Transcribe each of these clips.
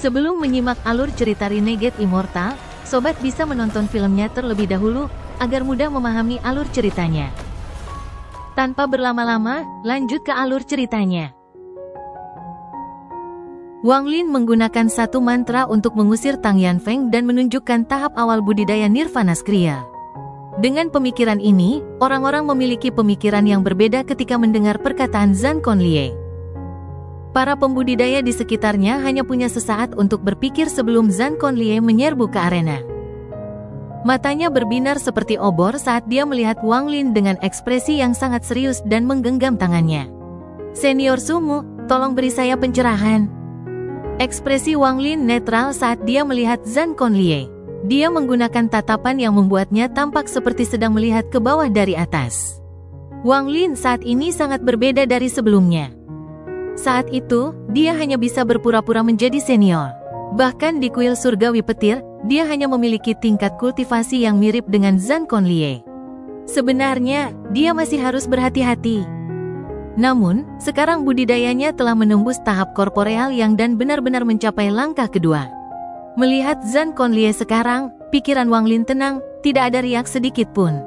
Sebelum menyimak alur cerita Renegade Immortal, sobat bisa menonton filmnya terlebih dahulu, agar mudah memahami alur ceritanya. Tanpa berlama-lama, lanjut ke alur ceritanya. Wang Lin menggunakan satu mantra untuk mengusir Tang Yanfeng dan menunjukkan tahap awal budidaya Nirvana Kriya. Dengan pemikiran ini, orang-orang memiliki pemikiran yang berbeda ketika mendengar perkataan Zhan Conlie. Para pembudidaya di sekitarnya hanya punya sesaat untuk berpikir sebelum Zhan Conlie menyerbu ke arena. Matanya berbinar seperti obor saat dia melihat Wang Lin dengan ekspresi yang sangat serius dan menggenggam tangannya. "Senior Sumu, tolong beri saya pencerahan." Ekspresi Wang Lin netral saat dia melihat Zhan Conlie. Dia menggunakan tatapan yang membuatnya tampak seperti sedang melihat ke bawah dari atas. Wang Lin saat ini sangat berbeda dari sebelumnya. Saat itu, dia hanya bisa berpura-pura menjadi senior. Bahkan di kuil surgawi petir, dia hanya memiliki tingkat kultivasi yang mirip dengan Zhan Conlie. Sebenarnya, dia masih harus berhati-hati. Namun, sekarang budidayanya telah menembus tahap korporeal yang dan benar-benar mencapai langkah kedua. Melihat Zhan Conlie sekarang, pikiran Wang Lin tenang, tidak ada riak sedikit pun.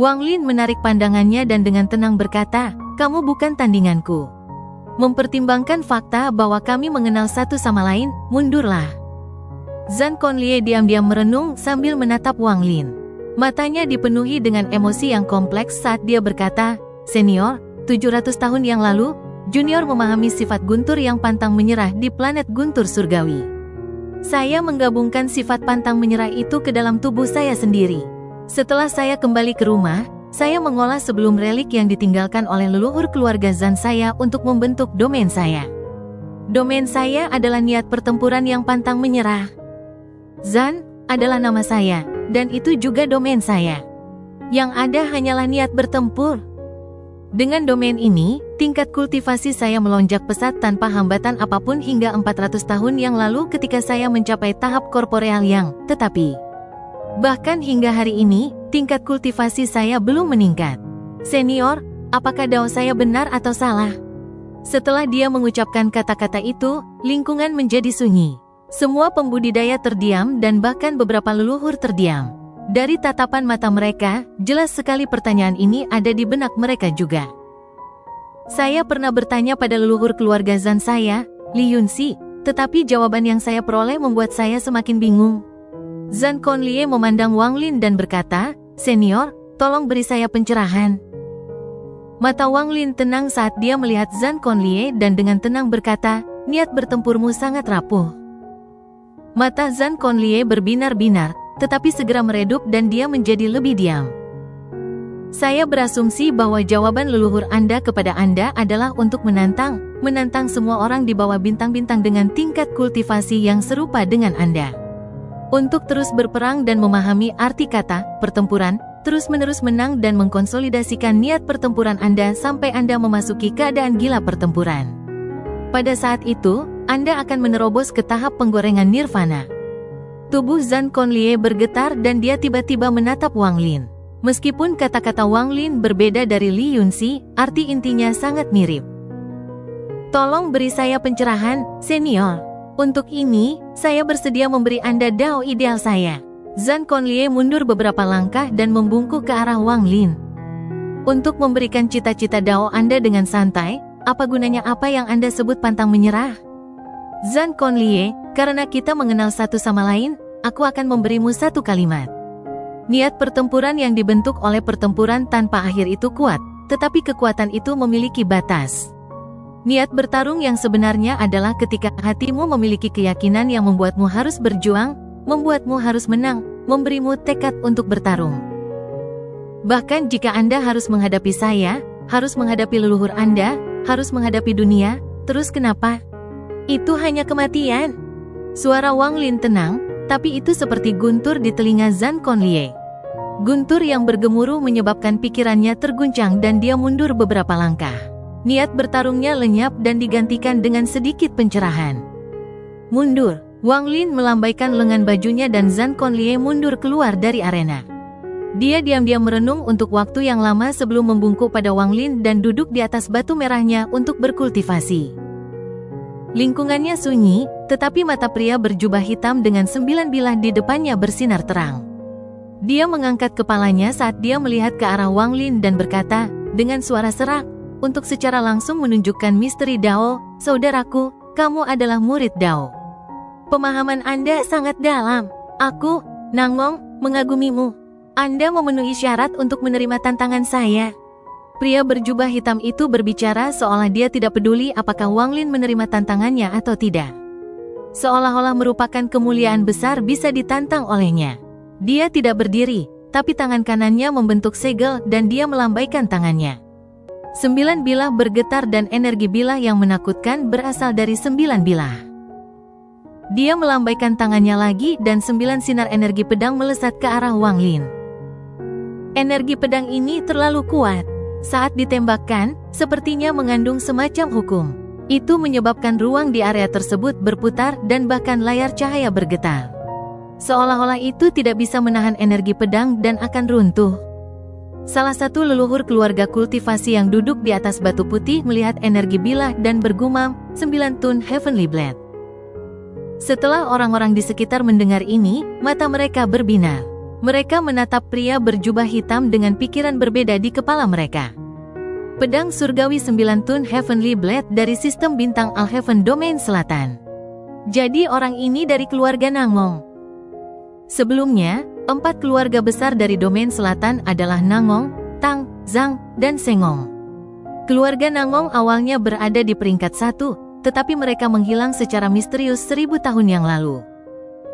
Wang Lin menarik pandangannya dan dengan tenang berkata, "Kamu bukan tandinganku. Mempertimbangkan fakta bahwa kami mengenal satu sama lain, mundurlah." Zhan Conlie diam-diam merenung sambil menatap Wang Lin. Matanya dipenuhi dengan emosi yang kompleks saat dia berkata, "Senior, 700 tahun yang lalu, Junior memahami sifat guntur yang pantang menyerah di planet guntur surgawi. Saya menggabungkan sifat pantang menyerah itu ke dalam tubuh saya sendiri. Setelah saya kembali ke rumah, saya mengolah sebelum relik yang ditinggalkan oleh leluhur keluarga Zhan saya untuk membentuk domain saya. Domain saya adalah niat pertempuran yang pantang menyerah. Zhan adalah nama saya, dan itu juga domain saya. Yang ada hanyalah niat bertempur. Dengan domain ini, tingkat kultivasi saya melonjak pesat tanpa hambatan apapun hingga 400 tahun yang lalu ketika saya mencapai tahap korporeal yang, tetapi bahkan hingga hari ini, tingkat kultivasi saya belum meningkat. Senior, apakah dao saya benar atau salah?" Setelah dia mengucapkan kata-kata itu, lingkungan menjadi sunyi. Semua pembudidaya terdiam dan bahkan beberapa leluhur terdiam. Dari tatapan mata mereka, jelas sekali pertanyaan ini ada di benak mereka juga. "Saya pernah bertanya pada leluhur keluarga Zhan saya, Li Yunxi, tetapi jawaban yang saya peroleh membuat saya semakin bingung." Zhan Conlie memandang Wang Lin dan berkata, "Senior, tolong beri saya pencerahan." Mata Wang Lin tenang saat dia melihat Zhan Conlie dan dengan tenang berkata, "Niat bertempurmu sangat rapuh." Mata Zhan Conlie berbinar-binar, tetapi segera meredup dan dia menjadi lebih diam. "Saya berasumsi bahwa jawaban leluhur Anda kepada Anda adalah untuk menantang semua orang di bawah bintang-bintang dengan tingkat kultivasi yang serupa dengan Anda. Untuk terus berperang dan memahami arti kata pertempuran, terus-menerus menang dan mengkonsolidasikan niat pertempuran Anda sampai Anda memasuki keadaan gila pertempuran. Pada saat itu, Anda akan menerobos ke tahap penggorengan nirvana." Tubuh Zhan Conlie bergetar dan dia tiba-tiba menatap Wang Lin. Meskipun kata-kata Wang Lin berbeda dari Li Yunxi, arti intinya sangat mirip. "Tolong beri saya pencerahan, senior. Untuk ini, saya bersedia memberi Anda dao ideal saya." Zhan Conlie mundur beberapa langkah dan membungkuk ke arah Wang Lin. "Untuk memberikan cita-cita dao Anda dengan santai, apa gunanya apa yang Anda sebut pantang menyerah? Zhan Conlie, karena kita mengenal satu sama lain, aku akan memberimu satu kalimat. Niat pertempuran yang dibentuk oleh pertempuran tanpa akhir itu kuat, tetapi kekuatan itu memiliki batas. Niat bertarung yang sebenarnya adalah ketika hatimu memiliki keyakinan yang membuatmu harus berjuang, membuatmu harus menang, memberimu tekad untuk bertarung. Bahkan jika Anda harus menghadapi saya, harus menghadapi leluhur Anda, harus menghadapi dunia, terus kenapa? Itu hanya kematian." Suara Wang Lin tenang, tapi itu seperti guntur di telinga Zhan Conlie. Guntur yang bergemuruh menyebabkan pikirannya terguncang dan dia mundur beberapa langkah. Niat bertarungnya lenyap dan digantikan dengan sedikit pencerahan. "Mundur." Wang Lin melambaikan lengan bajunya dan Zhan Conlie mundur keluar dari arena. Dia diam-diam merenung untuk waktu yang lama sebelum membungkuk pada Wang Lin dan duduk di atas batu merahnya untuk berkultivasi. Lingkungannya sunyi, tetapi mata pria berjubah hitam dengan 9 bilah di depannya bersinar terang. Dia mengangkat kepalanya saat dia melihat ke arah Wang Lin dan berkata, dengan suara serak, untuk secara langsung menunjukkan misteri Dao, saudaraku, kamu adalah murid Dao. Pemahaman Anda sangat dalam. Aku, Nangong, mengagumimu. Anda memenuhi syarat untuk menerima tantangan saya. Pria berjubah hitam itu berbicara seolah dia tidak peduli apakah Wang Lin menerima tantangannya atau tidak. Seolah-olah merupakan kemuliaan besar bisa ditantang olehnya. Dia tidak berdiri, tapi tangan kanannya membentuk segel dan dia melambaikan tangannya. 9 bilah bergetar dan energi bilah yang menakutkan berasal dari 9 bilah. Dia melambaikan tangannya lagi dan 9 sinar energi pedang melesat ke arah Wang Lin. Energi pedang ini terlalu kuat. Saat ditembakkan, sepertinya mengandung semacam hukum. Itu menyebabkan ruang di area tersebut berputar dan bahkan layar cahaya bergetar. Seolah-olah itu tidak bisa menahan energi pedang dan akan runtuh. Salah satu leluhur keluarga kultivasi yang duduk di atas batu putih melihat energi bilah dan bergumam, 9 tun Heavenly Blade. Setelah orang-orang di sekitar mendengar ini, mata mereka berbinar. Mereka menatap pria berjubah hitam dengan pikiran berbeda di kepala mereka. Pedang surgawi 9 tun Heavenly Blade dari sistem bintang Alheaven Domain Selatan. Jadi orang ini dari keluarga Nangong. Sebelumnya, 4 keluarga besar dari Domain Selatan adalah Nangong, Tang, Zhang, dan Sengong. Keluarga Nangong awalnya berada di peringkat 1, tetapi mereka menghilang secara misterius 1000 tahun yang lalu.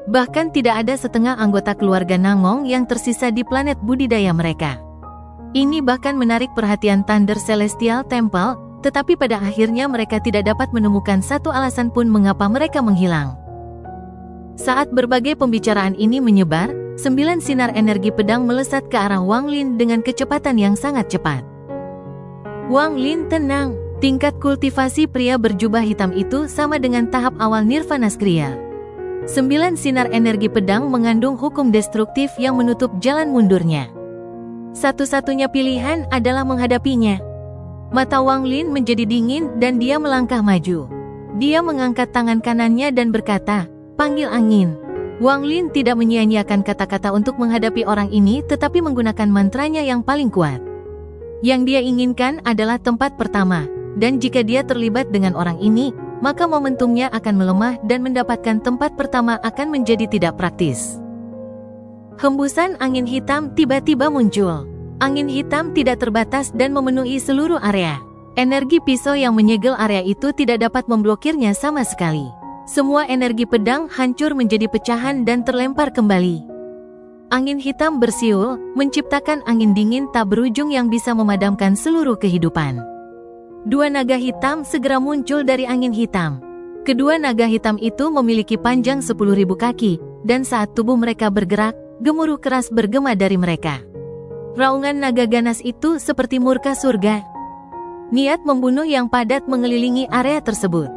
Bahkan tidak ada setengah anggota keluarga Nangong yang tersisa di planet budidaya mereka. Ini bahkan menarik perhatian Thunder Celestial Temple, tetapi pada akhirnya mereka tidak dapat menemukan satu alasan pun mengapa mereka menghilang. Saat berbagai pembicaraan ini menyebar, 9 sinar energi pedang melesat ke arah Wang Lin dengan kecepatan yang sangat cepat. Wang Lin tenang, tingkat kultivasi pria berjubah hitam itu sama dengan tahap awal Nirvana Kriya. 9 sinar energi pedang mengandung hukum destruktif yang menutup jalan mundurnya. Satu-satunya pilihan adalah menghadapinya. Mata Wang Lin menjadi dingin dan dia melangkah maju. Dia mengangkat tangan kanannya dan berkata, "Panggil angin." Wang Lin tidak menyia-nyiakan kata-kata untuk menghadapi orang ini tetapi menggunakan mantranya yang paling kuat. Yang dia inginkan adalah tempat pertama, dan jika dia terlibat dengan orang ini, maka momentumnya akan melemah dan mendapatkan tempat pertama akan menjadi tidak praktis. Hembusan angin hitam tiba-tiba muncul. Angin hitam tidak terbatas dan memenuhi seluruh area. Energi pisau yang menyegel area itu tidak dapat memblokirnya sama sekali. Semua energi pedang hancur menjadi pecahan dan terlempar kembali. Angin hitam bersiul, menciptakan angin dingin tak berujung yang bisa memadamkan seluruh kehidupan. 2 naga hitam segera muncul dari angin hitam. Kedua naga hitam itu memiliki panjang 10.000 kaki, dan saat tubuh mereka bergerak, gemuruh keras bergema dari mereka. Raungan naga ganas itu seperti murka surga. Niat membunuh yang padat mengelilingi area tersebut.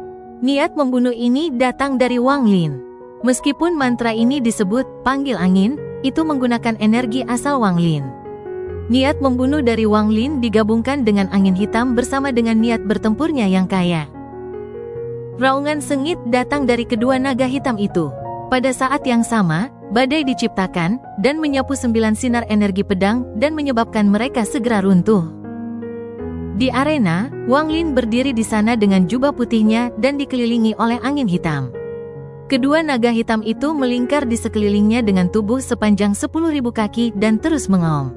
Niat membunuh ini datang dari Wang Lin. Meskipun mantra ini disebut panggil angin, itu menggunakan energi asal Wang Lin. Niat membunuh dari Wang Lin digabungkan dengan angin hitam bersama dengan niat bertempurnya yang kaya. Raungan sengit datang dari kedua naga hitam itu. Pada saat yang sama, badai diciptakan dan menyapu 9 sinar energi pedang dan menyebabkan mereka segera runtuh. Di arena, Wang Lin berdiri di sana dengan jubah putihnya dan dikelilingi oleh angin hitam. Kedua naga hitam itu melingkar di sekelilingnya dengan tubuh sepanjang 10.000 kaki dan terus mengaum.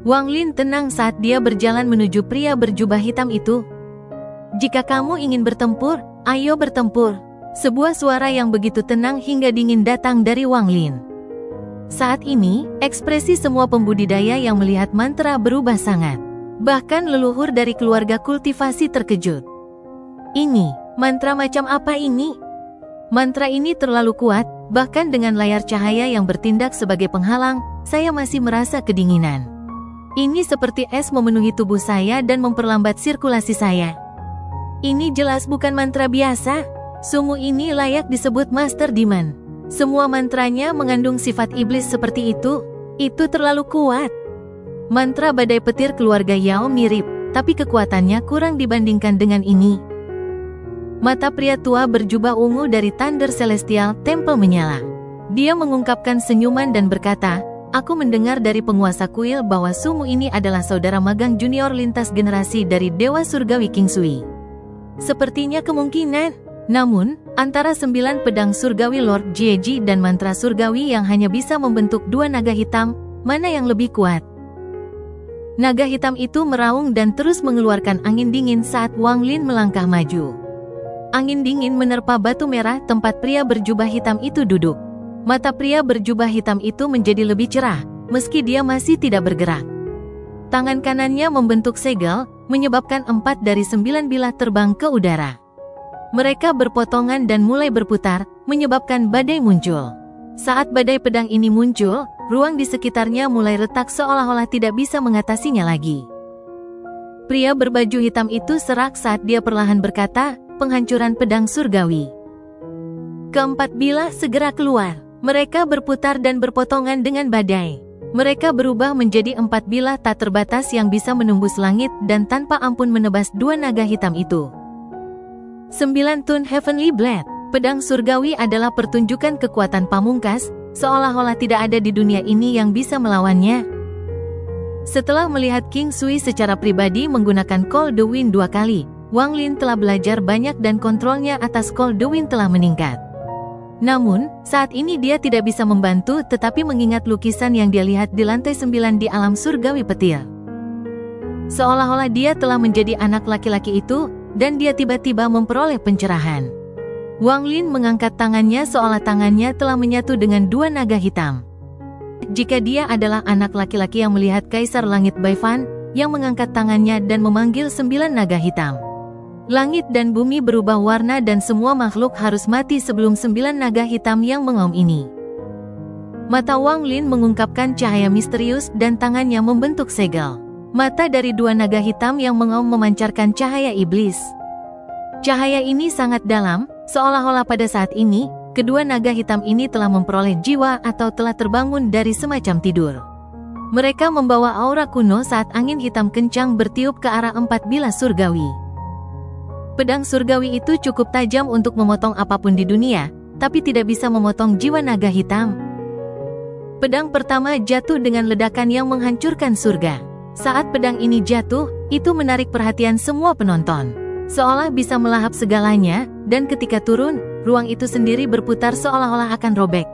Wang Lin tenang saat dia berjalan menuju pria berjubah hitam itu. "Jika kamu ingin bertempur, ayo bertempur." Sebuah suara yang begitu tenang hingga dingin datang dari Wang Lin. Saat ini, ekspresi semua pembudidaya yang melihat mantra berubah sangat. Bahkan leluhur dari keluarga kultivasi terkejut. "Ini, mantra macam apa ini? Mantra ini terlalu kuat, bahkan dengan layar cahaya yang bertindak sebagai penghalang, saya masih merasa kedinginan. Ini seperti es memenuhi tubuh saya dan memperlambat sirkulasi saya. Ini jelas bukan mantra biasa. Sungguh ini layak disebut Master Demon. Semua mantranya mengandung sifat iblis seperti itu. Itu terlalu kuat." Mantra badai petir keluarga Yao mirip, tapi kekuatannya kurang dibandingkan dengan ini. Mata pria tua berjubah ungu dari Thunder Celestial Temple menyala. Dia mengungkapkan senyuman dan berkata, "Aku mendengar dari penguasa kuil bahwa Sumu ini adalah saudara magang junior lintas generasi dari Dewa Surgawi King Sui. Sepertinya kemungkinan. Namun, antara 9 pedang surgawi Lord Jieji dan mantra surgawi yang hanya bisa membentuk 2 naga hitam, mana yang lebih kuat?" Naga hitam itu meraung dan terus mengeluarkan angin dingin saat Wang Lin melangkah maju. Angin dingin menerpa batu merah tempat pria berjubah hitam itu duduk. Mata pria berjubah hitam itu menjadi lebih cerah, meski dia masih tidak bergerak. Tangan kanannya membentuk segel, menyebabkan 4 dari 9 bilah terbang ke udara. Mereka berpotongan dan mulai berputar, menyebabkan badai muncul. Saat badai pedang ini muncul, ruang di sekitarnya mulai retak seolah-olah tidak bisa mengatasinya lagi. Pria berbaju hitam itu serak saat dia perlahan berkata, "Penghancuran pedang surgawi." Keempat bilah segera keluar. Mereka berputar dan berpotongan dengan badai. Mereka berubah menjadi 4 bilah tak terbatas yang bisa menembus langit dan tanpa ampun menebas 2 naga hitam itu. 9 Tun Heavenly Blade. Pedang surgawi adalah pertunjukan kekuatan pamungkas, seolah-olah tidak ada di dunia ini yang bisa melawannya. Setelah melihat King Sui secara pribadi menggunakan Call the Wind 2 kali, Wang Lin telah belajar banyak dan kontrolnya atas Call the Wind telah meningkat. Namun, saat ini dia tidak bisa membantu tetapi mengingat lukisan yang dia lihat di lantai 9 di alam surgawi petir. Seolah-olah dia telah menjadi anak laki-laki itu, dan dia tiba-tiba memperoleh pencerahan. Wang Lin mengangkat tangannya seolah tangannya telah menyatu dengan 2 naga hitam. Jika dia adalah anak laki-laki yang melihat Kaisar Langit Baifan, yang mengangkat tangannya dan memanggil 9 naga hitam. Langit dan bumi berubah warna dan semua makhluk harus mati sebelum 9 naga hitam yang mengaum ini. Mata Wang Lin mengungkapkan cahaya misterius dan tangannya membentuk segel. Mata dari 2 naga hitam yang mengaum memancarkan cahaya iblis. Cahaya ini sangat dalam, seolah-olah pada saat ini, kedua naga hitam ini telah memperoleh jiwa atau telah terbangun dari semacam tidur. Mereka membawa aura kuno saat angin hitam kencang bertiup ke arah 4 bilah surgawi. Pedang surgawi itu cukup tajam untuk memotong apapun di dunia, tapi tidak bisa memotong jiwa naga hitam. Pedang pertama jatuh dengan ledakan yang menghancurkan surga. Saat pedang ini jatuh, itu menarik perhatian semua penonton. Seolah bisa melahap segalanya, dan ketika turun, ruang itu sendiri berputar seolah-olah akan robek.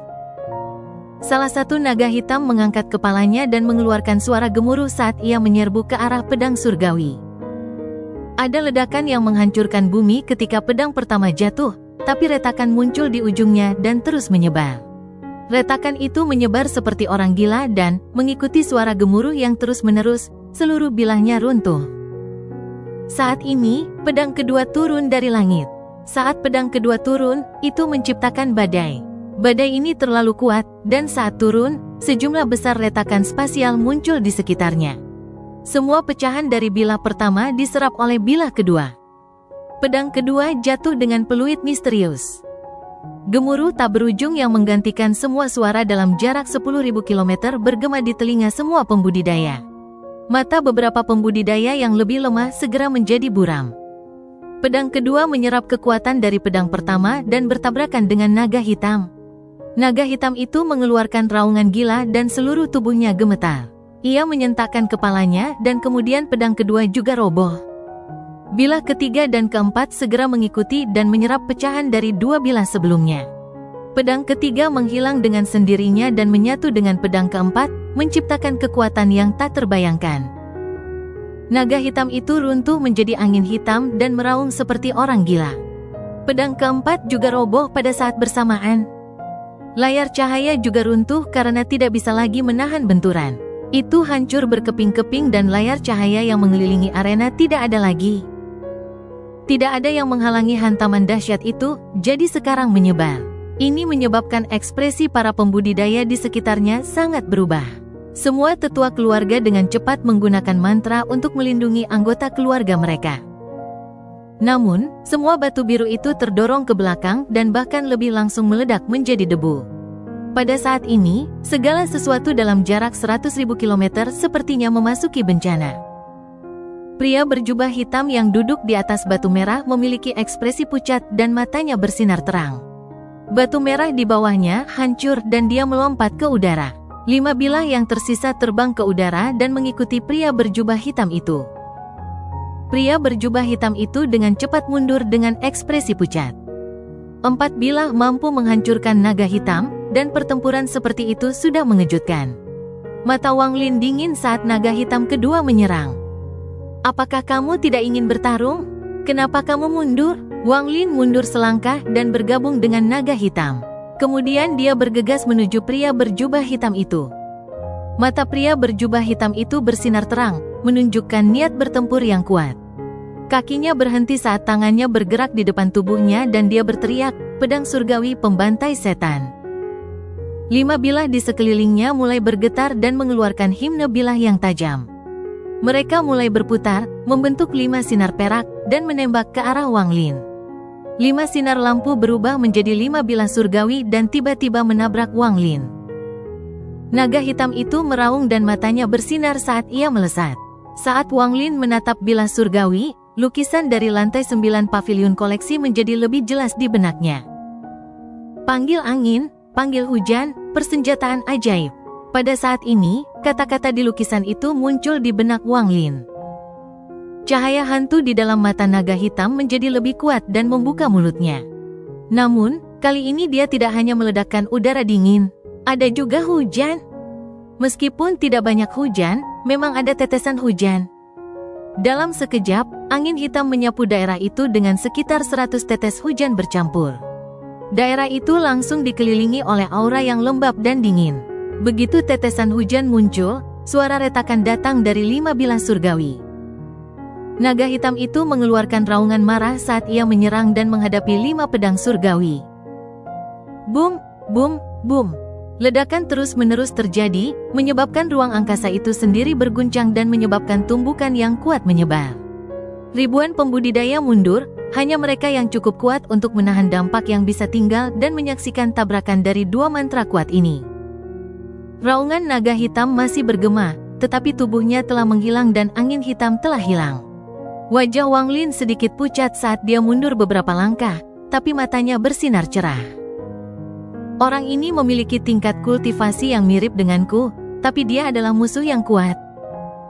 Salah satu naga hitam mengangkat kepalanya dan mengeluarkan suara gemuruh saat ia menyerbu ke arah pedang surgawi. Ada ledakan yang menghancurkan bumi ketika pedang pertama jatuh, tapi retakan muncul di ujungnya dan terus menyebar. Retakan itu menyebar seperti orang gila dan, mengikuti suara gemuruh yang terus-menerus, seluruh bilahnya runtuh. Saat ini, pedang kedua turun dari langit. Saat pedang kedua turun, itu menciptakan badai. Badai ini terlalu kuat, dan saat turun, sejumlah besar retakan spasial muncul di sekitarnya. Semua pecahan dari bilah pertama diserap oleh bilah kedua. Pedang kedua jatuh dengan peluit misterius. Gemuruh tak berujung yang menggantikan semua suara dalam jarak 10.000 km bergema di telinga semua pembudidaya. Mata beberapa pembudidaya yang lebih lemah segera menjadi buram. Pedang kedua menyerap kekuatan dari pedang pertama dan bertabrakan dengan naga hitam. Naga hitam itu mengeluarkan raungan gila dan seluruh tubuhnya gemetar. Ia menyentakkan kepalanya dan kemudian pedang kedua juga roboh. Bilah ketiga dan keempat segera mengikuti dan menyerap pecahan dari 2 bilah sebelumnya. Pedang ketiga menghilang dengan sendirinya dan menyatu dengan pedang keempat, menciptakan kekuatan yang tak terbayangkan. Naga hitam itu runtuh menjadi angin hitam dan meraung seperti orang gila. Pedang keempat juga roboh pada saat bersamaan. Layar cahaya juga runtuh karena tidak bisa lagi menahan benturan. Itu hancur berkeping-keping dan layar cahaya yang mengelilingi arena tidak ada lagi. Tidak ada yang menghalangi hantaman dahsyat itu, jadi sekarang menyebar. Ini menyebabkan ekspresi para pembudidaya di sekitarnya sangat berubah. Semua tetua keluarga dengan cepat menggunakan mantra untuk melindungi anggota keluarga mereka. Namun, semua batu biru itu terdorong ke belakang dan bahkan lebih langsung meledak menjadi debu. Pada saat ini, segala sesuatu dalam jarak 100.000 km sepertinya memasuki bencana. Pria berjubah hitam yang duduk di atas batu merah memiliki ekspresi pucat dan matanya bersinar terang. Batu merah di bawahnya hancur dan dia melompat ke udara. 5 bilah yang tersisa terbang ke udara dan mengikuti pria berjubah hitam itu. Pria berjubah hitam itu dengan cepat mundur dengan ekspresi pucat. 4 bilah mampu menghancurkan naga hitam, dan pertempuran seperti itu sudah mengejutkan. Mata Wang Lin dingin saat naga hitam kedua menyerang. Apakah kamu tidak ingin bertarung? Kenapa kamu mundur? Wang Lin mundur selangkah dan bergabung dengan naga hitam. Kemudian dia bergegas menuju pria berjubah hitam itu. Mata pria berjubah hitam itu bersinar terang, menunjukkan niat bertempur yang kuat. Kakinya berhenti saat tangannya bergerak di depan tubuhnya dan dia berteriak, "Pedang surgawi pembantai setan." 5 bilah di sekelilingnya mulai bergetar dan mengeluarkan himne bilah yang tajam. Mereka mulai berputar, membentuk 5 sinar perak, dan menembak ke arah Wang Lin. 5 sinar lampu berubah menjadi 5 bilah surgawi dan tiba-tiba menabrak Wang Lin. Naga hitam itu meraung dan matanya bersinar saat ia melesat. Saat Wang Lin menatap bilah surgawi, lukisan dari lantai 9 paviliun koleksi menjadi lebih jelas di benaknya. Panggil angin, panggil hujan, persenjataan ajaib. Pada saat ini, kata-kata di lukisan itu muncul di benak Wang Lin. Cahaya hantu di dalam mata naga hitam menjadi lebih kuat dan membuka mulutnya. Namun, kali ini dia tidak hanya meledakkan udara dingin, ada juga hujan. Meskipun tidak banyak hujan, memang ada tetesan hujan. Dalam sekejap, angin hitam menyapu daerah itu dengan sekitar 100 tetes hujan bercampur. Daerah itu langsung dikelilingi oleh aura yang lembab dan dingin. Begitu tetesan hujan muncul, suara retakan datang dari 5 bilah surgawi. Naga hitam itu mengeluarkan raungan marah saat ia menyerang dan menghadapi 5 pedang surgawi. Boom, boom, boom. Ledakan terus-menerus terjadi, menyebabkan ruang angkasa itu sendiri berguncang dan menyebabkan tumbukan yang kuat menyebar. Ribuan pembudidaya mundur, hanya mereka yang cukup kuat untuk menahan dampak yang bisa tinggal dan menyaksikan tabrakan dari 2 mantra kuat ini. Raungan naga hitam masih bergema, tetapi tubuhnya telah menghilang dan angin hitam telah hilang. Wajah Wang Lin sedikit pucat saat dia mundur beberapa langkah, tapi matanya bersinar cerah. Orang ini memiliki tingkat kultivasi yang mirip denganku, tapi dia adalah musuh yang kuat.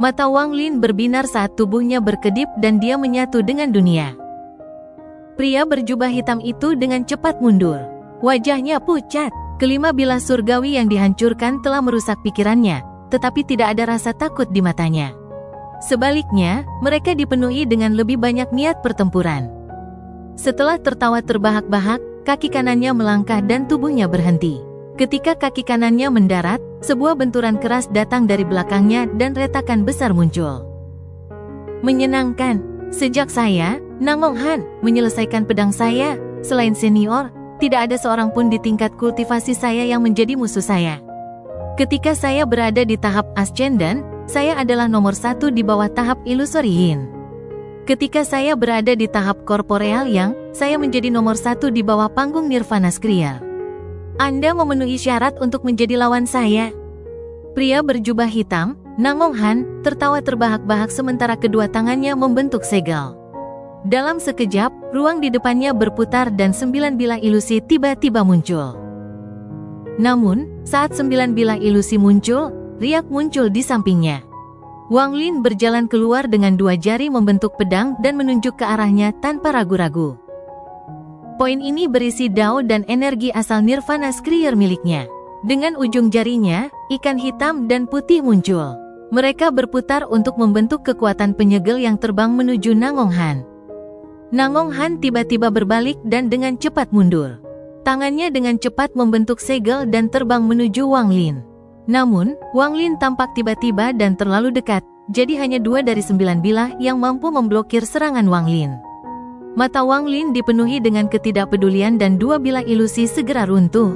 Mata Wang Lin berbinar saat tubuhnya berkedip dan dia menyatu dengan dunia. Pria berjubah hitam itu dengan cepat mundur. Wajahnya pucat. Kelima bilah surgawi yang dihancurkan telah merusak pikirannya, tetapi tidak ada rasa takut di matanya. Sebaliknya, mereka dipenuhi dengan lebih banyak niat pertempuran. Setelah tertawa terbahak-bahak, kaki kanannya melangkah dan tubuhnya berhenti. Ketika kaki kanannya mendarat, sebuah benturan keras datang dari belakangnya dan retakan besar muncul. Menyenangkan, sejak saya, Nangong Han, menyelesaikan pedang saya, selain senior, tidak ada seorang pun di tingkat kultivasi saya yang menjadi musuh saya. Ketika saya berada di tahap Ascendant, saya adalah nomor 1 di bawah tahap Illusory Yin. Ketika saya berada di tahap Corporeal Yang, saya menjadi nomor 1 di bawah panggung Nirvana Skriya. Anda memenuhi syarat untuk menjadi lawan saya. Pria berjubah hitam, Nangong Han, tertawa terbahak-bahak sementara kedua tangannya membentuk segel. Dalam sekejap, ruang di depannya berputar dan 9 bilah ilusi tiba-tiba muncul. Namun, saat 9 bilah ilusi muncul, riak muncul di sampingnya. Wang Lin berjalan keluar dengan 2 jari membentuk pedang dan menunjuk ke arahnya tanpa ragu-ragu. Poin ini berisi dao dan energi asal Nirvana Skriya miliknya. Dengan ujung jarinya, ikan hitam dan putih muncul. Mereka berputar untuk membentuk kekuatan penyegel yang terbang menuju Nangong Han. Nangong Han tiba-tiba berbalik dan dengan cepat mundur. Tangannya dengan cepat membentuk segel dan terbang menuju Wang Lin. Namun, Wang Lin tampak tiba-tiba dan terlalu dekat, jadi hanya 2 dari 9 bilah yang mampu memblokir serangan Wang Lin. Mata Wang Lin dipenuhi dengan ketidakpedulian dan 2 bilah ilusi segera runtuh.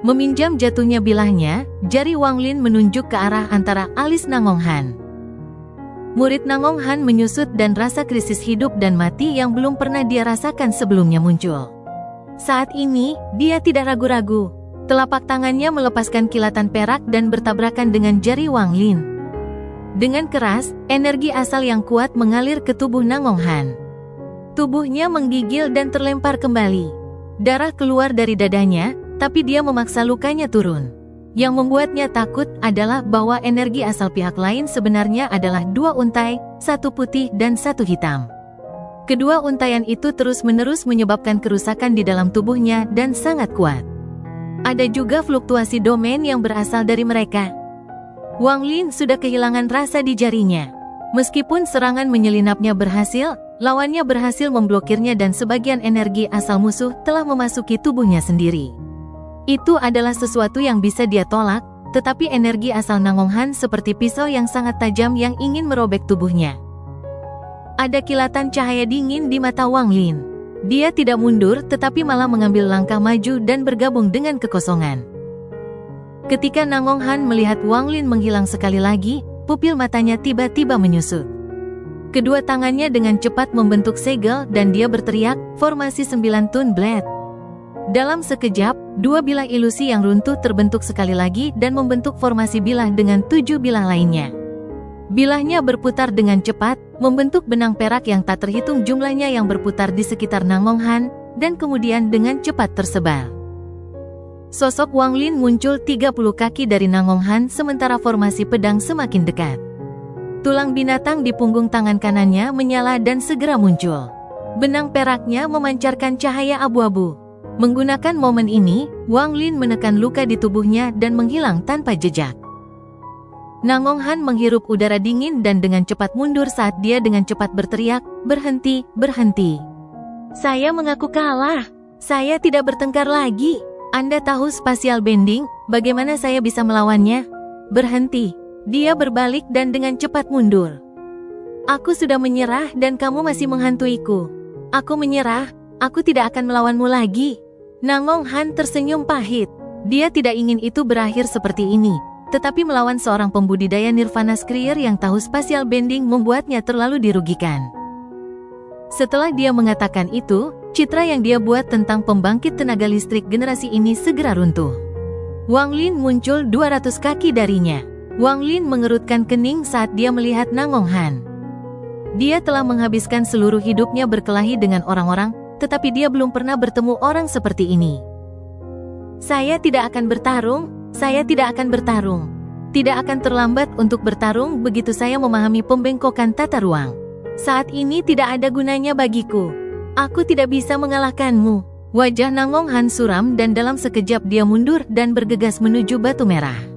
Meminjam jatuhnya bilahnya, jari Wang Lin menunjuk ke arah antara alis Nangong Han. Murid Nangong Han menyusut dan rasa krisis hidup dan mati yang belum pernah dia rasakan sebelumnya muncul. Saat ini, dia tidak ragu-ragu. Telapak tangannya melepaskan kilatan perak dan bertabrakan dengan jari Wang Lin. Dengan keras, energi asal yang kuat mengalir ke tubuh Nangong Han. Tubuhnya menggigil dan terlempar kembali. Darah keluar dari dadanya, tapi dia memaksa lukanya turun. Yang membuatnya takut adalah bahwa energi asal pihak lain sebenarnya adalah 2 untai, 1 putih dan 1 hitam. Kedua untaian itu terus-menerus menyebabkan kerusakan di dalam tubuhnya dan sangat kuat. Ada juga fluktuasi domain yang berasal dari mereka. Wang Lin sudah kehilangan rasa di jarinya. Meskipun serangan menyelinapnya berhasil, lawannya berhasil memblokirnya dan sebagian energi asal musuh telah memasuki tubuhnya sendiri. Itu adalah sesuatu yang bisa dia tolak, tetapi energi asal Nangong Han seperti pisau yang sangat tajam yang ingin merobek tubuhnya. Ada kilatan cahaya dingin di mata Wang Lin. Dia tidak mundur tetapi malah mengambil langkah maju dan bergabung dengan kekosongan. Ketika Nangong Han melihat Wang Lin menghilang sekali lagi, pupil matanya tiba-tiba menyusut. Kedua tangannya dengan cepat membentuk segel dan dia berteriak, formasi 9 Tun Blade. Dalam sekejap, 2 bilah ilusi yang runtuh terbentuk sekali lagi dan membentuk formasi bilah dengan 7 bilah lainnya. Bilahnya berputar dengan cepat, membentuk benang perak yang tak terhitung jumlahnya yang berputar di sekitar Nangong Han, dan kemudian dengan cepat tersebar. Sosok Wang Lin muncul 30 kaki dari Nangong Han sementara formasi pedang semakin dekat. Tulang binatang di punggung tangan kanannya menyala dan segera muncul. Benang peraknya memancarkan cahaya abu-abu. Menggunakan momen ini, Wang Lin menekan luka di tubuhnya dan menghilang tanpa jejak. Nangong Han menghirup udara dingin dan dengan cepat mundur saat dia dengan cepat berteriak, "Berhenti, berhenti. Saya mengaku kalah. Saya tidak bertengkar lagi. Anda tahu spatial bending, bagaimana saya bisa melawannya? Berhenti." Dia berbalik dan dengan cepat mundur. "Aku sudah menyerah dan kamu masih menghantuiku. Aku menyerah, aku tidak akan melawanmu lagi." Nangong Han tersenyum pahit. Dia tidak ingin itu berakhir seperti ini, tetapi melawan seorang pembudidaya Nirvana Scryer yang tahu spatial bending membuatnya terlalu dirugikan. Setelah dia mengatakan itu, citra yang dia buat tentang pembangkit tenaga listrik generasi ini segera runtuh. Wang Lin muncul 200 kaki darinya. Wang Lin mengerutkan kening saat dia melihat Nangong Han. Dia telah menghabiskan seluruh hidupnya berkelahi dengan orang-orang, tetapi dia belum pernah bertemu orang seperti ini. "Saya tidak akan bertarung, saya tidak akan bertarung. Tidak akan terlambat untuk bertarung begitu saya memahami pembengkokan tata ruang. Saat ini tidak ada gunanya bagiku. Aku tidak bisa mengalahkanmu." Wajah Nangong Han suram dan dalam sekejap dia mundur dan bergegas menuju batu merah.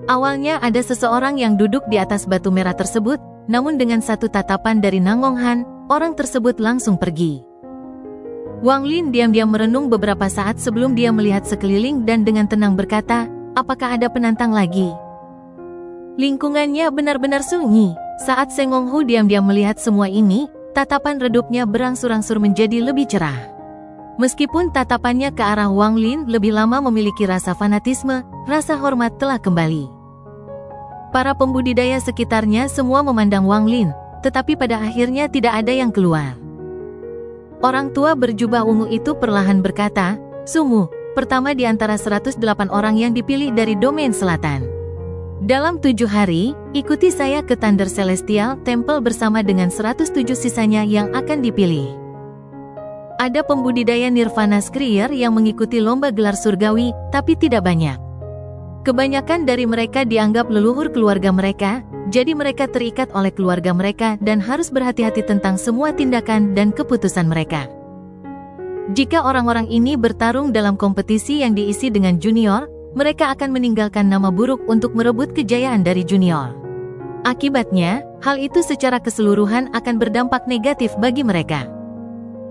Awalnya ada seseorang yang duduk di atas batu merah tersebut, namun dengan satu tatapan dari Nangong Han, orang tersebut langsung pergi. Wang Lin diam-diam merenung beberapa saat sebelum dia melihat sekeliling dan dengan tenang berkata, "Apakah ada penantang lagi?" Lingkungannya benar-benar sunyi. Saat Seng Hong Hu diam-diam melihat semua ini, tatapan redupnya berangsur-angsur menjadi lebih cerah. Meskipun tatapannya ke arah Wang Lin lebih lama memiliki rasa fanatisme, rasa hormat telah kembali. Para pembudidaya sekitarnya semua memandang Wang Lin, tetapi pada akhirnya tidak ada yang keluar. Orang tua berjubah ungu itu perlahan berkata, "Sumu, pertama di antara 108 orang yang dipilih dari domain selatan. Dalam 7 hari, ikuti saya ke Thunder Celestial Temple bersama dengan 107 sisanya yang akan dipilih." Ada pembudidaya Nirvana Scryer yang mengikuti lomba gelar surgawi, tapi tidak banyak. Kebanyakan dari mereka dianggap leluhur keluarga mereka, jadi mereka terikat oleh keluarga mereka dan harus berhati-hati tentang semua tindakan dan keputusan mereka. Jika orang-orang ini bertarung dalam kompetisi yang diisi dengan junior, mereka akan meninggalkan nama buruk untuk merebut kejayaan dari junior. Akibatnya, hal itu secara keseluruhan akan berdampak negatif bagi mereka.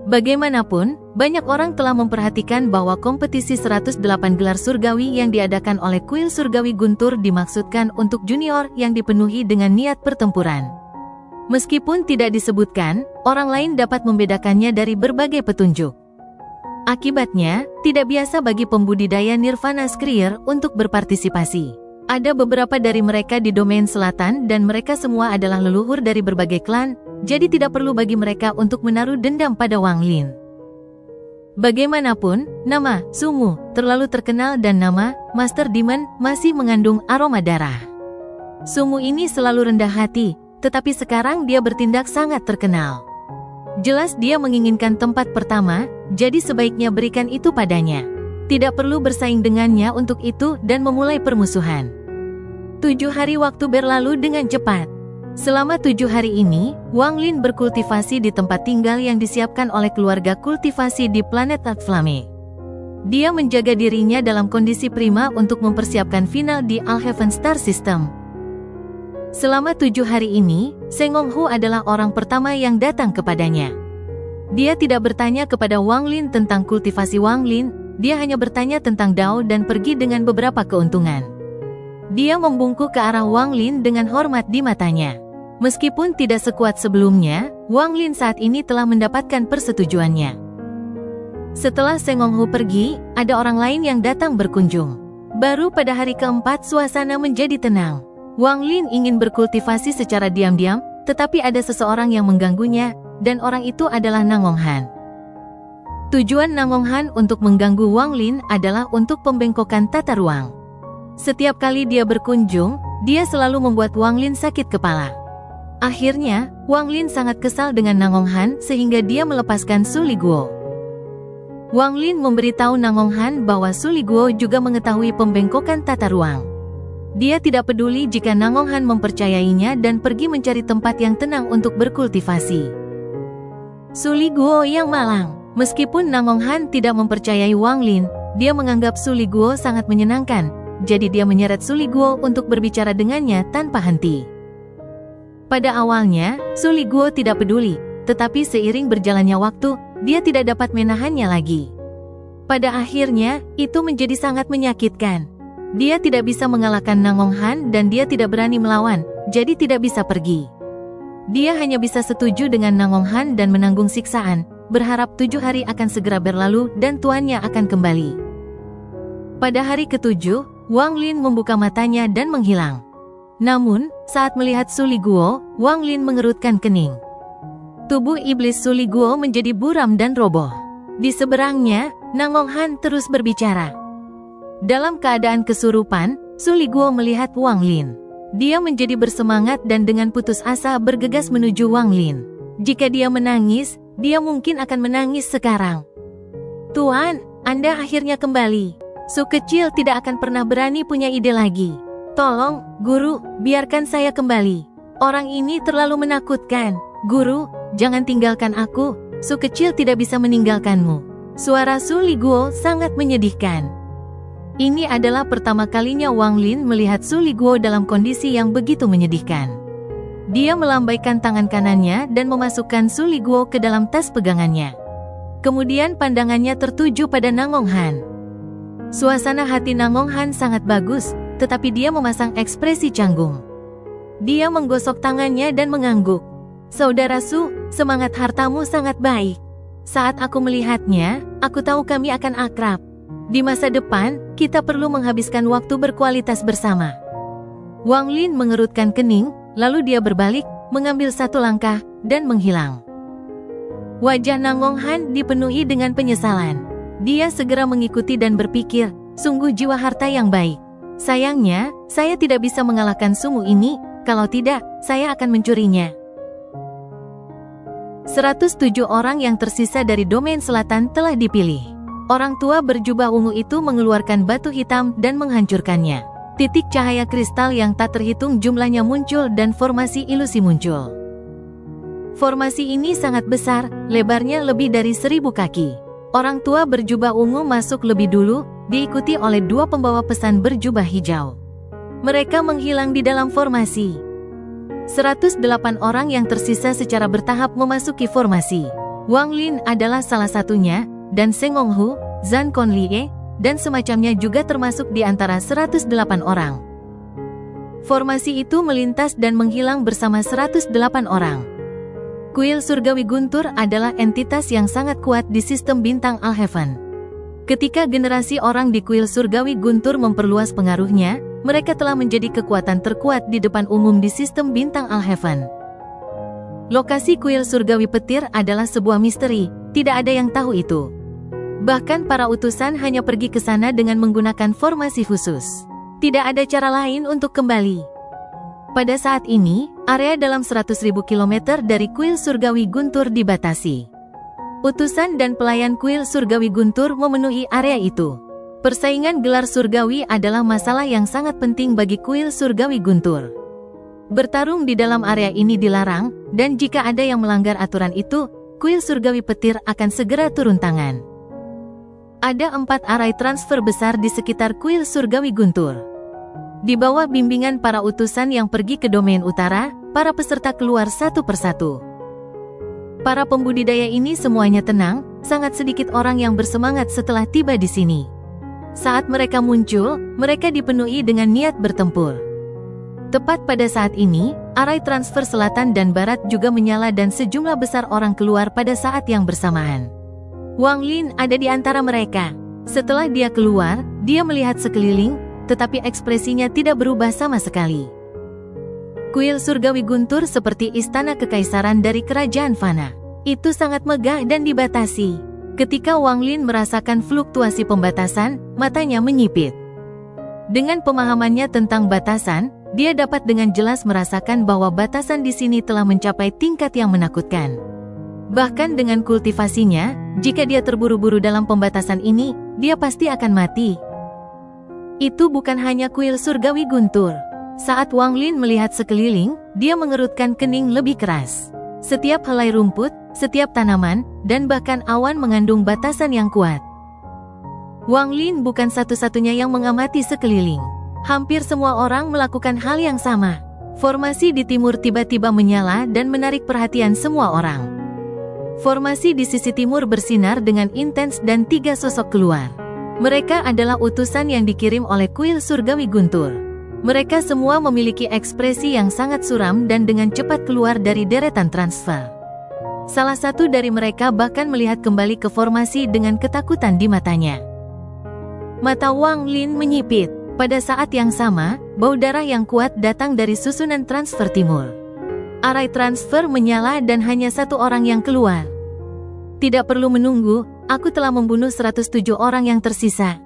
Bagaimanapun, banyak orang telah memperhatikan bahwa kompetisi 108 gelar surgawi yang diadakan oleh kuil surgawi Guntur dimaksudkan untuk junior yang dipenuhi dengan niat pertempuran. Meskipun tidak disebutkan, orang lain dapat membedakannya dari berbagai petunjuk. Akibatnya, tidak biasa bagi pembudidaya Nirvana Scryer untuk berpartisipasi. Ada beberapa dari mereka di domain selatan dan mereka semua adalah leluhur dari berbagai klan, jadi tidak perlu bagi mereka untuk menaruh dendam pada Wang Lin. Bagaimanapun, nama Sumu terlalu terkenal dan nama Master Demon masih mengandung aroma darah. Sumu ini selalu rendah hati, tetapi sekarang dia bertindak sangat terkenal. Jelas dia menginginkan tempat pertama, jadi sebaiknya berikan itu padanya. Tidak perlu bersaing dengannya untuk itu dan memulai permusuhan. 7 hari waktu berlalu dengan cepat. Selama 7 hari ini, Wang Lin berkultivasi di tempat tinggal yang disiapkan oleh keluarga kultivasi di planet Alflame. Dia menjaga dirinya dalam kondisi prima untuk mempersiapkan final di Alhaven Star System. Selama 7 hari ini, Seng Honghu adalah orang pertama yang datang kepadanya. Dia tidak bertanya kepada Wang Lin tentang kultivasi Wang Lin, dia hanya bertanya tentang Dao dan pergi dengan beberapa keuntungan. Dia membungkuk ke arah Wang Lin dengan hormat di matanya. Meskipun tidak sekuat sebelumnya, Wang Lin saat ini telah mendapatkan persetujuannya. Setelah Seng Honghu pergi, ada orang lain yang datang berkunjung. Baru pada hari keempat suasana menjadi tenang. Wang Lin ingin berkultivasi secara diam-diam, tetapi ada seseorang yang mengganggunya, dan orang itu adalah Nang Honghan. Tujuan Nang Honghan untuk mengganggu Wang Lin adalah untuk pembengkokan tata ruang. Setiap kali dia berkunjung, dia selalu membuat Wang Lin sakit kepala. Akhirnya, Wang Lin sangat kesal dengan Nang Honghan sehingga dia melepaskan Su Liguo. Wang Lin memberitahu Nang Honghan bahwa Su Liguo juga mengetahui pembengkokan tata ruang. Dia tidak peduli jika Nang Honghan mempercayainya dan pergi mencari tempat yang tenang untuk berkultivasi. Su Liguo yang malang. Meskipun Nang Honghan tidak mempercayai Wang Lin, dia menganggap Su Liguo sangat menyenangkan, jadi dia menyeret Su Liguo untuk berbicara dengannya tanpa henti. Pada awalnya, Su Liguo tidak peduli, tetapi seiring berjalannya waktu, dia tidak dapat menahannya lagi. Pada akhirnya, itu menjadi sangat menyakitkan. Dia tidak bisa mengalahkan Nang Honghan dan dia tidak berani melawan, jadi tidak bisa pergi. Dia hanya bisa setuju dengan Nang Honghan dan menanggung siksaan, berharap 7 hari akan segera berlalu dan tuannya akan kembali. Pada hari ke-7, Wang Lin membuka matanya dan menghilang. Namun, saat melihat Su Liguo, Wang Lin mengerutkan kening. Tubuh iblis Su Liguo menjadi buram dan roboh. Di seberangnya, Nang Honghan terus berbicara. Dalam keadaan kesurupan, Su Liguo melihat Wang Lin. Dia menjadi bersemangat dan dengan putus asa bergegas menuju Wang Lin. Jika dia menangis, dia mungkin akan menangis sekarang. Tuan, Anda akhirnya kembali. Su kecil tidak akan pernah berani punya ide lagi. Tolong, Guru, biarkan saya kembali. Orang ini terlalu menakutkan. Guru, jangan tinggalkan aku. Su kecil tidak bisa meninggalkanmu. Suara Su Liguo sangat menyedihkan. Ini adalah pertama kalinya Wang Lin melihat Su Liguo dalam kondisi yang begitu menyedihkan. Dia melambaikan tangan kanannya dan memasukkan Su Liguo ke dalam tas pegangannya. Kemudian pandangannya tertuju pada Nang Honghan. Suasana hati Nang Honghan sangat bagus, tetapi dia memasang ekspresi canggung. Dia menggosok tangannya dan mengangguk. Saudara Su, semangat hartamu sangat baik. Saat aku melihatnya, aku tahu kami akan akrab. Di masa depan, kita perlu menghabiskan waktu berkualitas bersama. Wang Lin mengerutkan kening, lalu dia berbalik, mengambil satu langkah, dan menghilang. Wajah Nang Honghan dipenuhi dengan penyesalan. Dia segera mengikuti dan berpikir, sungguh jiwa harta yang baik. Sayangnya, saya tidak bisa mengalahkan sumu ini, kalau tidak, saya akan mencurinya. 107 orang yang tersisa dari domain selatan telah dipilih. Orang tua berjubah ungu itu mengeluarkan batu hitam dan menghancurkannya. Titik cahaya kristal yang tak terhitung jumlahnya muncul dan formasi ilusi muncul. Formasi ini sangat besar, lebarnya lebih dari 1000 kaki. Orang tua berjubah ungu masuk lebih dulu, diikuti oleh 2 pembawa pesan berjubah hijau. Mereka menghilang di dalam formasi. 108 orang yang tersisa secara bertahap memasuki formasi. Wang Lin adalah salah satunya, dan Seng Honghu, Zhan Conlie, dan semacamnya juga termasuk di antara 108 orang. Formasi itu melintas dan menghilang bersama 108 orang. Kuil Surgawi Guntur adalah entitas yang sangat kuat di sistem bintang Alhaven. Ketika generasi orang di Kuil Surgawi Guntur memperluas pengaruhnya, mereka telah menjadi kekuatan terkuat di depan umum di sistem bintang Alhaven. Lokasi Kuil Surgawi Petir adalah sebuah misteri, tidak ada yang tahu itu. Bahkan para utusan hanya pergi ke sana dengan menggunakan formasi khusus. Tidak ada cara lain untuk kembali. Pada saat ini, area dalam 100.000 km dari kuil surgawi Guntur dibatasi. Utusan dan pelayan kuil surgawi Guntur memenuhi area itu. Persaingan gelar surgawi adalah masalah yang sangat penting bagi kuil surgawi Guntur. Bertarung di dalam area ini dilarang, dan jika ada yang melanggar aturan itu, kuil surgawi petir akan segera turun tangan. Ada 4 arai transfer besar di sekitar kuil surgawi Guntur. Di bawah bimbingan para utusan yang pergi ke domain utara, para peserta keluar satu persatu. Para pembudidaya ini semuanya tenang, sangat sedikit orang yang bersemangat setelah tiba di sini. Saat mereka muncul, mereka dipenuhi dengan niat bertempur. Tepat pada saat ini, arai transfer selatan dan barat juga menyala dan sejumlah besar orang keluar pada saat yang bersamaan. Wang Lin ada di antara mereka. Setelah dia keluar, dia melihat sekeliling, tetapi ekspresinya tidak berubah sama sekali. Kuil surgawi Guntur seperti istana kekaisaran dari kerajaan fana. Itu sangat megah dan dibatasi. Ketika Wang Lin merasakan fluktuasi pembatasan, matanya menyipit. Dengan pemahamannya tentang batasan, dia dapat dengan jelas merasakan bahwa batasan di sini telah mencapai tingkat yang menakutkan. Bahkan dengan kultivasinya, jika dia terburu-buru dalam pembatasan ini, dia pasti akan mati. Itu bukan hanya kuil surgawi Guntur. Saat Wang Lin melihat sekeliling, dia mengerutkan kening lebih keras. Setiap helai rumput, setiap tanaman, dan bahkan awan mengandung batasan yang kuat. Wang Lin bukan satu-satunya yang mengamati sekeliling. Hampir semua orang melakukan hal yang sama. Formasi di timur tiba-tiba menyala dan menarik perhatian semua orang. Formasi di sisi timur bersinar dengan intens dan 3 sosok keluar. Mereka adalah utusan yang dikirim oleh kuil surgawi Guntur. Mereka semua memiliki ekspresi yang sangat suram dan dengan cepat keluar dari deretan transfer. Salah satu dari mereka bahkan melihat kembali ke formasi dengan ketakutan di matanya. Mata Wang Lin menyipit. Pada saat yang sama, bau darah yang kuat datang dari susunan transfer timur. Arai transfer menyala dan hanya 1 orang yang keluar. Tidak perlu menunggu, aku telah membunuh 107 orang yang tersisa.